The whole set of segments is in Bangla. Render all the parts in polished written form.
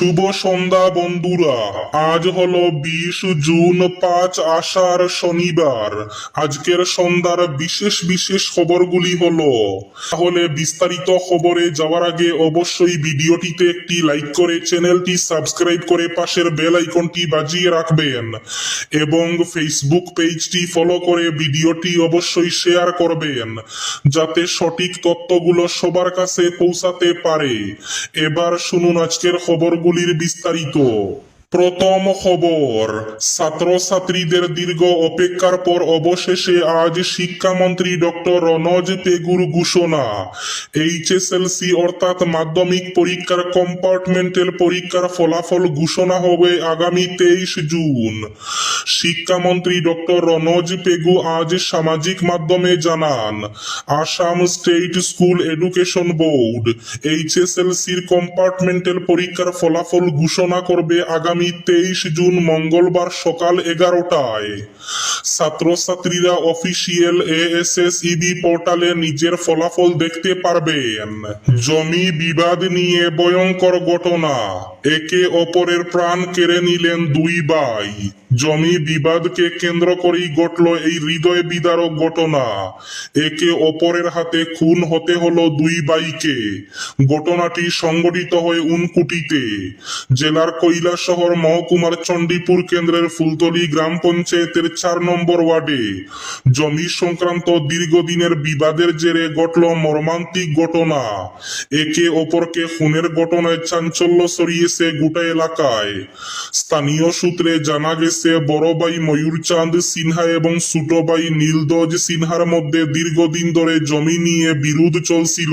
শুভ সন্ধ্যা বন্ধুরা। আজ হলো 20 জুন, 5 আষাঢ়, শনিবার। আজকের সন্ধ্যার বিশেষ বিশেষ খবরগুলি হলো, তাহলে বিস্তারিত খবরে যাওয়ার আগে অবশ্যই ভিডিওটিতে একটি লাইক করে চ্যানেলটি সাবস্ক্রাইব করে পাশের বেল আইকনটি বাজিয়ে রাখবেন এবং ফেসবুক পেজটি ফলো করে ভিডিওটি অবশ্যই শেয়ার করবেন যাতে সঠিক তথ্যগুলো সবার কাছে পৌঁছাতে পারে। এবার শুনুন আজকের খবরগুলির বিস্তারিত। প্রথম খবর, ছাত্রছাত্রীদের দীর্ঘ অপেক্ষার পর অবশেষে আজ শিক্ষামন্ত্রী ডক্টর রনজ পেগুর ঘোষণা। এইচএসএলসি অর্থাৎ মাধ্যমিক পরীক্ষার কম্পার্টমেন্টাল পরীক্ষার ফলাফল ঘোষণা হবে আগামী 23 জুন। শিক্ষামন্ত্রী ডক্টর রনজ পেগু আজ সামাজিক মাধ্যমে জানান, Assam state school education board এইচএসএলসির কম্পার্টমেন্টাল পরীক্ষার ফলাফল ঘোষণা করবে আগামী 23 জুন মঙ্গলবার সকাল 11টায়। ছাত্রছাত্রীরা অফিসিয়াল এএসএসইবি পোর্টালে নিজের ফলাফল দেখতে পারবেন। জমি বিবাদ নিয়ে ভয়ঙ্কর ঘটনা, একে অপরের প্রাণ কেড়ে নিলেন দুই ভাই। জমি বিবাদকে কেন্দ্র করেই ঘটল এই হৃদয় বিদারক ঘটনা। একে অপরের হাতে খুন হতে হলো দুই ভাইকে। ঘটনাটি সংঘটিত হয় উনকুটিতে, জেলার কৈলাসহর মহকুমার চণ্ডীপুর কেন্দ্রের ফুলতলি গ্রাম পঞ্চায়েতের 4 নম্বর ওয়ার্ডে। জমি সংক্রান্ত দীর্ঘদিনের বিবাদের জেরে ঘটল মর্মান্তিক ঘটনা। একে অপরকে খুনের ঘটনায় চাঞ্চল্য ছড়িয়েছে গোটা এলাকায়। স্থানীয় সূত্রে জানা গেছে, বড় ভাই ময়ূরচাঁদ সিনহা এবং ছোট ভাই নীলধ্বজ সিনহার মধ্যে দীর্ঘদিন ধরে জমি নিয়ে বিরোধ চলছিল।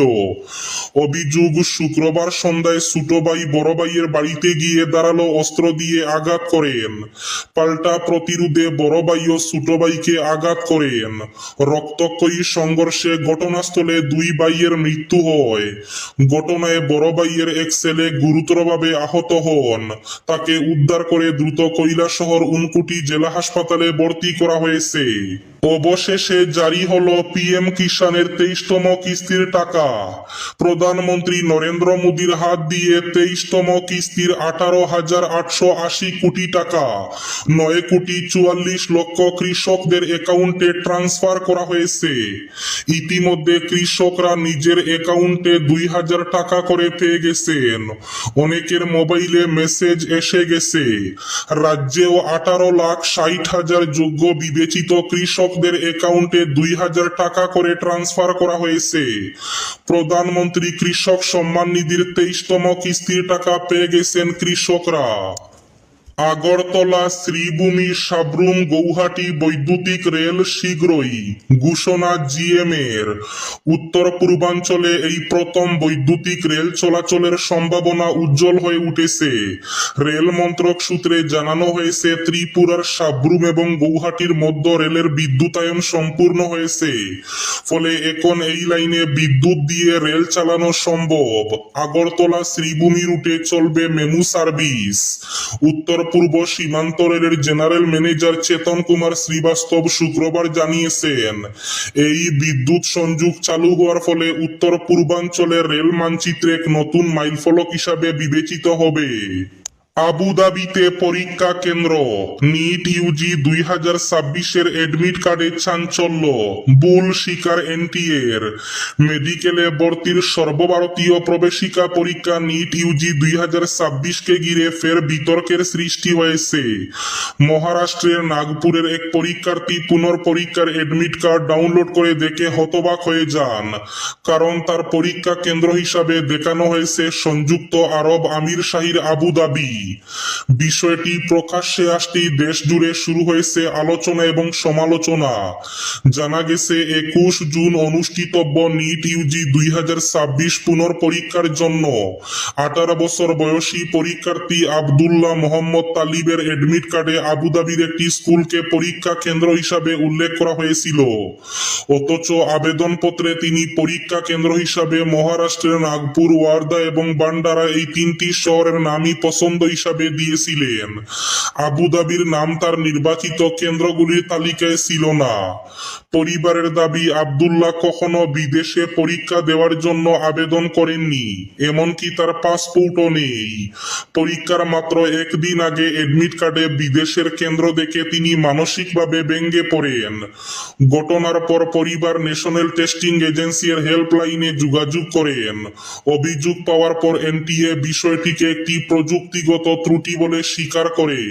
অভিযোগ, শুক্রবার সন্ধ্যায় ছোট ভাই বড় ভাইয়ের বাড়িতে গিয়ে দাঁড়ালো অস্ত্র দিয়ে আঘাত করেন। পাল্টা প্রতিরোধে বড় ভাইও ছোট ভাইকে আঘাত করেন। রক্তক্ষয়ী সংঘর্ষে ঘটনাস্থলে দুই ভাইয়ের মৃত্যু হয়। ঘটনায় বড় ভাইয়ের এক ছেলে গুরুতরভাবে আহত হন। তাকে উদ্ধার করে দ্রুত কৈলাসহর উনকুটি জেলা হাসপাতালে ভর্তি করা হয়েছে। অবশেষে জারি হলো পিএম কিষানের 23তম কিস্তির টাকা। প্রধানমন্ত্রী নরেন্দ্র মোদীর হাত দিয়ে 23তম কিস্তির 18,880 কোটি টাকা 9,44,00,000 কৃষকদের অ্যাকাউন্টে ট্রান্সফার করা হয়েছে। ইতিমধ্যে কৃষকরা নিজের অ্যাকাউন্টে 2,000 টাকা করে পেয়ে গেছেন। অনেকের মোবাইলে মেসেজ এসে গেছে। রাজ্যেও 18,60,000 যোগ্য বিবেচিত কৃষকদের অ্যাকাউন্টে 2,000 টাকা করে ট্রান্সফার করা হয়েছে। প্রধানমন্ত্রী কৃষক সম্মান নিধির 23তম কিস্তির টাকা পেয়ে গেছেন কৃষকরা। আগরতলা, শ্রীভূমি, সাব্রুম, গৌহাটি বৈদ্যুতিক রেল শীঘ্রই, ঘোষণা জিএম এর। উত্তর পূর্বাঞ্চলে এই প্রথম বৈদ্যুতিক রেল চলাচলের সম্ভাবনা উজ্জ্বল হয়ে উঠেছে। রেল মন্ত্রক সূত্রে জানানো হয়েছে, ত্রিপুরার সাব্রুম এবং গৌহাটির মধ্য রেলের বিদ্যুতায়ন সম্পূর্ণ হয়েছে। ফলে এখন এই লাইনে বিদ্যুৎ দিয়ে রেল চালানো সম্ভব। আগরতলা শ্রীভূমি রুটে চলবে মেমু সার্ভিস। উত্তর পূর্ব সীমান্ত রেলের জেনারেল ম্যানেজার চেতন কুমার শ্রীবাস্তব শুক্রবার জানিয়েছেন, এই বিদ্যুৎ সংযোগ চালু হওয়ার ফলে উত্তর পূর্বাঞ্চলের রেল মানচিত্রে এক নতুন মাইলফলক হিসাবে বিবেচিত হবে। আবুধাবিতে পরীক্ষা কেন্দ্র, নিট ইউজি 2026-এর অ্যাডমিট কার্ডে চাঞ্চল্য, ভুল স্বীকার এনটিএর। মেডিকেলে ভর্তির সর্বভারতীয় প্রবেশিকা পরীক্ষা নিট ইউজি 2026-কে ঘিরে ফের বিতর্কের সৃষ্টি হয়েছে। মহারাষ্ট্রের নাগপুরের এক পরীক্ষার্থী পুনর্পরীক্ষার অ্যাডমিট কার্ড ডাউনলোড করে দেখে হতবাক হয়ে যান, কারণ তার পরীক্ষা কেন্দ্র হিসাবে দেখানো হয়েছে সংযুক্ত আরব আমিরশাহীর আবুধাবি। বিষয়টি প্রকাশ্যে আসতেই দেশ জুড়ে শুরু হয়েছে আলোচনা এবং সমালোচনা। জানা গেছে, 21 জুন অনুষ্ঠিতব্য নিট ইউজি 2026 পুনর্পরীক্ষার জন্য 18 বছর বয়সী পরীক্ষার্থী আবদুল্লাহ মোহাম্মদ তালিবের অ্যাডমিট কার্ডে আবুধাবির একটি স্কুলকে পরীক্ষা কেন্দ্র হিসাবে উল্লেখ করা হয়েছিল। অথচ আবেদনপত্রে তিনি পরীক্ষা কেন্দ্র হিসাবে মহারাষ্ট্রের নাগপুর, ওয়ার্ধা এবং বান্ডারা এই 3টি শহরের নামই পছন্দ হিসাবে দিয়েছিলেন। আবুধাবির নাম তার নির্বাচিত কেন্দ্রগুলির তালিকায় ছিল না। পরিবারের দাবি, আব্দুল্লাহ কখনো বিদেশে পরীক্ষা দেওয়ার জন্য আবেদন করেননি, এমনকি তার পাসপোর্টও নেই। পরীক্ষার মাত্র একদিন আগে এডমিট কার্ডে বিদেশের কেন্দ্র দেখে তিনি মানসিকভাবে ভেঙে পড়েন। ঘটনার পর পরিবার ন্যাশনাল টেস্টিং এজেন্সির হেল্পলাইনে যোগাযোগ করেন। অভিযোগ পাওয়ার পর এনটিএ বিষয়টিকে একটি প্রযুক্তিগত ত্রুটি বলে স্বীকার করে।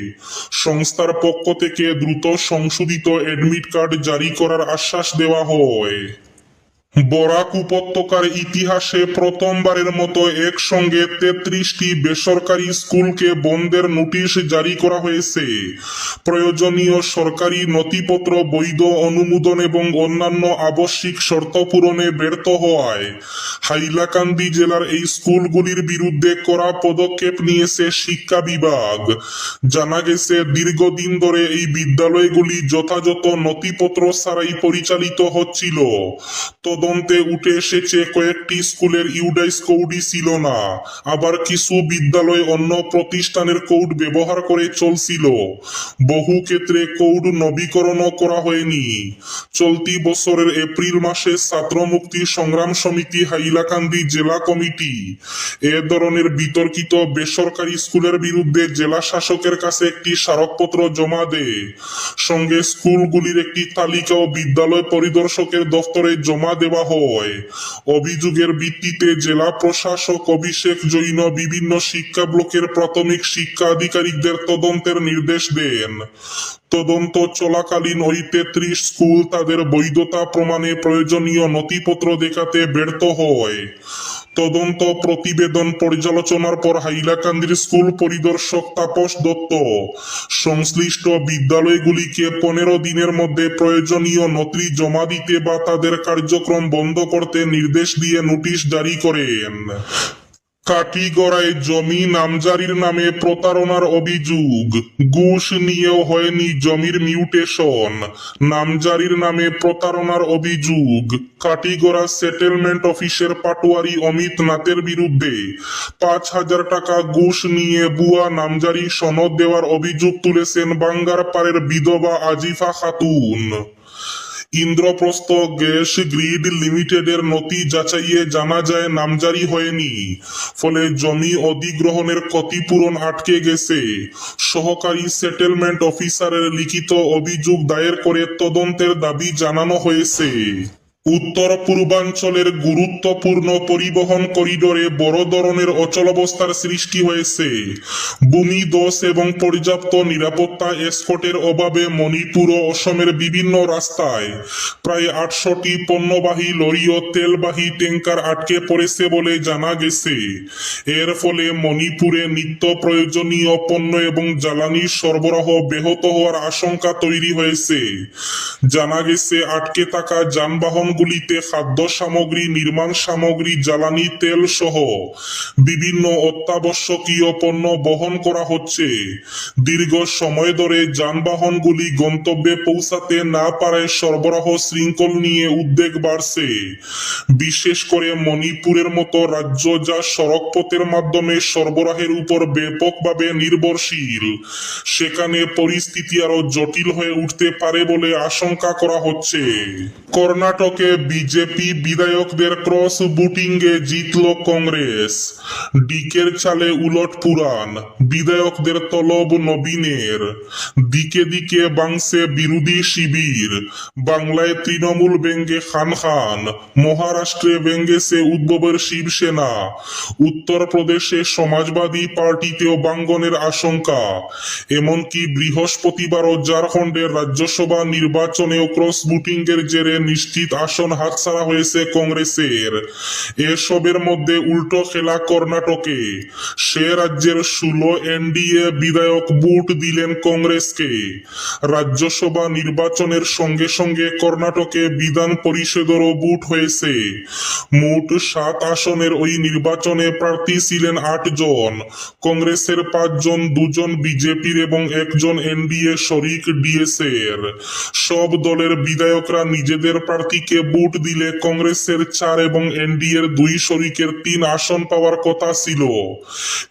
সংস্থার পক্ষ থেকে দ্রুত সংশোধিত এডমিট কার্ড জারি করার আশ্বাস দেওয়া হয়। বরাক উপত্যকার ইতিহাসে প্রথমবারের মতো একসঙ্গে 33টি বেসরকারি স্কুলকে বন্ধের নোটিশ জারি করা হয়েছে। প্রয়োজনীয় সরকারি নথিপত্র, বৈধ অনুমোদন এবং অন্যান্য আবশ্যিক শর্ত পূরণে ব্যর্থ হওয়ায় হাইলাকান্দি জেলার এই স্কুলগুলির বিরুদ্ধে কড়া পদক্ষেপ নিয়েছে শিক্ষা বিভাগ। জানা গেছে, দীর্ঘদিন ধরে এই বিদ্যালয়গুলি যথাযথ নথিপত্র ছাড়াই পরিচালিত হচ্ছিল। তদন্তে উঠে এসেছে কয়েকটি স্কুলের ইউডাইস কোডই ছিল না, আবার কিছু বিদ্যালয় অন্য প্রতিষ্ঠানের কোড ব্যবহার করে চলছিল। বহু ক্ষেত্রে কোড নবীকরণও করা হয়নি। চলতি বছরের এপ্রিল মাসে ছাত্র মুক্তি সংগ্রাম সমিতি হাইলাকান্দি জেলা কমিটি এ ধরনের বিতর্কিত বেসরকারি স্কুলের বিরুদ্ধে জেলা শাসকের কাছে একটি স্মারকপত্র জমা দেয়। সঙ্গে স্কুলগুলির একটি তালিকাও বিদ্যালয় পরিদর্শকের দফতরে জমা দেওয়া হয়। অভিযোগের ভিত্তিতে জেলা প্রশাসক অভিষেক জৈন বিভিন্ন শিক্ষা ব্লকের প্রাথমিক শিক্ষা আধিকারিকদের তদন্তের নির্দেশ দেন। তদন্ত চলাকালীন ওই 33 স্কুল তাদের বৈধতা প্রমাণে প্রয়োজনীয় নথিপত্র দেখাতে ব্যর্থ হয়। তদন্ত প্রতিবেদন পর্যালোচনার পর হাইলাকান্দির স্কুল পরিদর্শক তাপস দত্ত সংশ্লিষ্ট বিদ্যালয়গুলিকে 15 দিনের মধ্যে প্রয়োজনীয় নথি জমা দিতে বা তাদের কার্যক্রম বন্ধ করতে নির্দেশ দিয়ে নোটিশ জারি করেন। কাটিগড়ায় জমি নামজারির নামে প্রতারণার অভিযোগ। ঘুষ নিয়েও হয়নি জমির মিউটেশন, নামজারির নামে প্রতারণার অভিযোগ। কাটিগড়া সেটেলমেন্ট অফিসের পাটোয়ারি অমিত নাথের বিরুদ্ধে 5,000 টাকা ঘুষ নিয়ে ভুয়া নামজারি সনদ দেওয়ার অভিযোগ তুলেছেন বাঙ্গারপাড়ের বিধবা আজিফা খাতুন। ইন্দ্রপ্রস্থ গ্যাস গ্রিড লিমিটেডের নথি যাচাইয়ে জানা যায় নামজারি হয়নি, ফলে জমি অধিগ্রহণের ক্ষতিপূরণ আটকে গেছে। সহকারী সেটেলমেন্ট অফিসারের লিখিত অভিযোগ দায়ের করে তদন্তের দাবি জানানো হয়েছে। উত্তর পূর্বাঞ্চলের গুরুত্বপূর্ণ পরিবহন করিডোরে বড় ধরনের অচলাবস্থার সৃষ্টি হয়েছে। ভূমিধস এবং পর্যাপ্ত নিরাপত্তা এসকর্টের অভাবে মণিপুর ও অসমের বিভিন্ন রাস্তায় প্রায় 800টি পণ্যবাহী লরি ও তেলবাহী ট্যাঙ্কার আটকে পড়েছে বলে জানা গেছে। এর ফলে মণিপুরে নিত্য প্রয়োজনীয় পণ্য এবং জ্বালানির সরবরাহ ব্যাহত হওয়ার আশঙ্কা তৈরি হয়েছে। জানা গেছে, আটকে থাকা যানবাহন গুলিতে খাদ্য সামগ্রী, নির্মাণ সামগ্রী, জ্বালানি তেল সহ বিভিন্ন অত্যাবশ্যকীয় পণ্য বহন করা হচ্ছে। দীর্ঘ সময় ধরে যানবাহনগুলি গন্তব্যে পৌঁছাতে না পারায় সরবরাহ শৃঙ্খল নিয়ে উদ্বেগ বাড়ছে। বিশেষ করে মণিপুরের মতো রাজ্য যা সড়কপথের মাধ্যমে সরবরাহের উপর ব্যাপকভাবে নির্ভরশীল, সেখানে পরিস্থিতি আরো জটিল হয়ে উঠতে পারে বলে আশঙ্কা করা হচ্ছে। কর্ণাটকে বিজেপি বিধায়কদের ক্রস ভোটিংয়ে জিতল কংগ্রেস। ডিকের চালে উলট পুরাণ, বিধায়কদের তলব নবীনের। দিকে দিকে বাংছে বিরোধী শিবির। বাংলায় তৃণমূল ব্যঙ্গে খান খান, মহারাষ্ট্রে ব্যঙ্গেছে উদ্ভবের শিবসেনা। উত্তরপ্রদেশে সমাজবাদী পার্টিতেও বাঙ্গনের আশঙ্কা। এমনকি বৃহস্পতিবারও ঝাড়খণ্ডের রাজ্যসভা নির্বাচনেও ক্রস ভোটিংয়ের জেরে নিশ্চিত আসন হাতছাড়া হয়েছে কংগ্রেসের। এসবের মধ্যে উল্টো খেলা কর্ণাটকে। সে রাজ্যের 16 এনডিএ বিধায়ক ভোট দিলেন কংগ্রেসকে। রাজ্যসভা নির্বাচনের সঙ্গে সঙ্গে কর্ণাটকে বিধান পরিষদেরও ভোট হয়েছে। মোট 7 আসনের ওই নির্বাচনে প্রার্থী ছিলেন 8 জন। কংগ্রেসের 5 জন, 2 জন বিজেপির এবং 1 জন এনডিএ শরিক ডিএসএর। সব দলের বিধায়করা নিজেদের প্রার্থীকে ভোট দিলে কংগ্রেসের 4 এবং এনডিএর 2 শরিকের 3 আসন পাওয়ার কথা ছিল,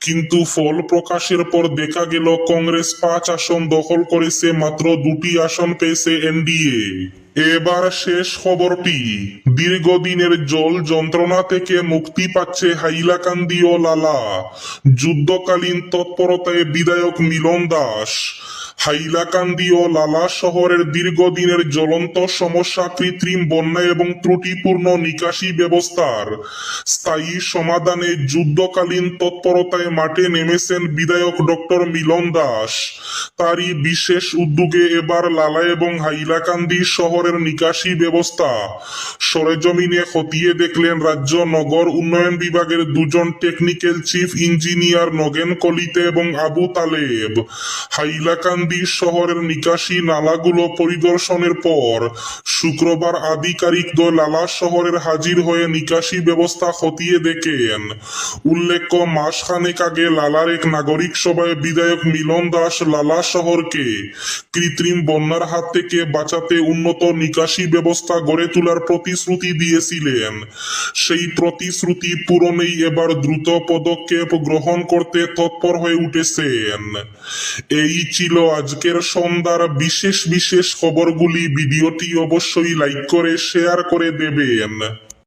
কিন্তু ফল প্রকাশের পর দেখা গেল কংগ্রেস 5 আসন দখল করেছে, মাত্র 2টি আসন পেয়েছে এনডিএ। এবার শেষ খবরটি, দীর্ঘদিনের জল যন্ত্রণা থেকে মুক্তি পাচ্ছে হাইলাকান্দি ও লালা, যুদ্ধকালীন তৎপরতায় বিধায়ক মিলন দাস। হাইলাকান্দি ও লালা শহরের দীর্ঘদিনের জ্বলন্ত সমস্যা কৃত্রিম বন্যা এবং ত্রুটিপূর্ণ নিকাশি ব্যবস্থার স্থায়ী সমাধানে যুদ্ধকালীন তৎপরতায় মাঠে নেমেছেন বিধায়ক ডক্টর মিলন দাস। তারই বিশেষ উদ্যোগে এবার লালা এবং হাইলাকান্দি শহরের নিকাশি ব্যবস্থা সরেজমিনে খতিয়ে দেখলেন রাজ্য নগর উন্নয়ন বিভাগের 2জন টেকনিক্যাল চিফ ইঞ্জিনিয়ার নগেন কলিতে এবং আবু তালেব। হাইলাকান্দি শহরের নিকাশি নালাগুলো পরিদর্শনের পর শুক্রবার আধিকারিক দল লালা শহরের হাজির হয়ে নিকাশি ব্যবস্থা খতিয়ে দেখেন। উল্লেখ্য, মাসখানেক আগে লালার এক নাগরিক সভায় বিধায়ক মিলন দাস লালা শহরকে কৃত্রিম বন্যার হাত থেকে বাঁচাতে উন্নত নিকাশি ব্যবস্থা গড়ে তোলার প্রতিশ্রুতি দিয়েছিলেন। সেই প্রতিশ্রুতি পূরণেই এবার দ্রুত পদক্ষেপ গ্রহণ করতে তৎপর হয়ে উঠেছেন। এই ছিল আজকের সন্ধ্যার বিশেষ খবরগুলি। ভিডিওটি অবশ্যই লাইক করে শেয়ার করে দেবেন।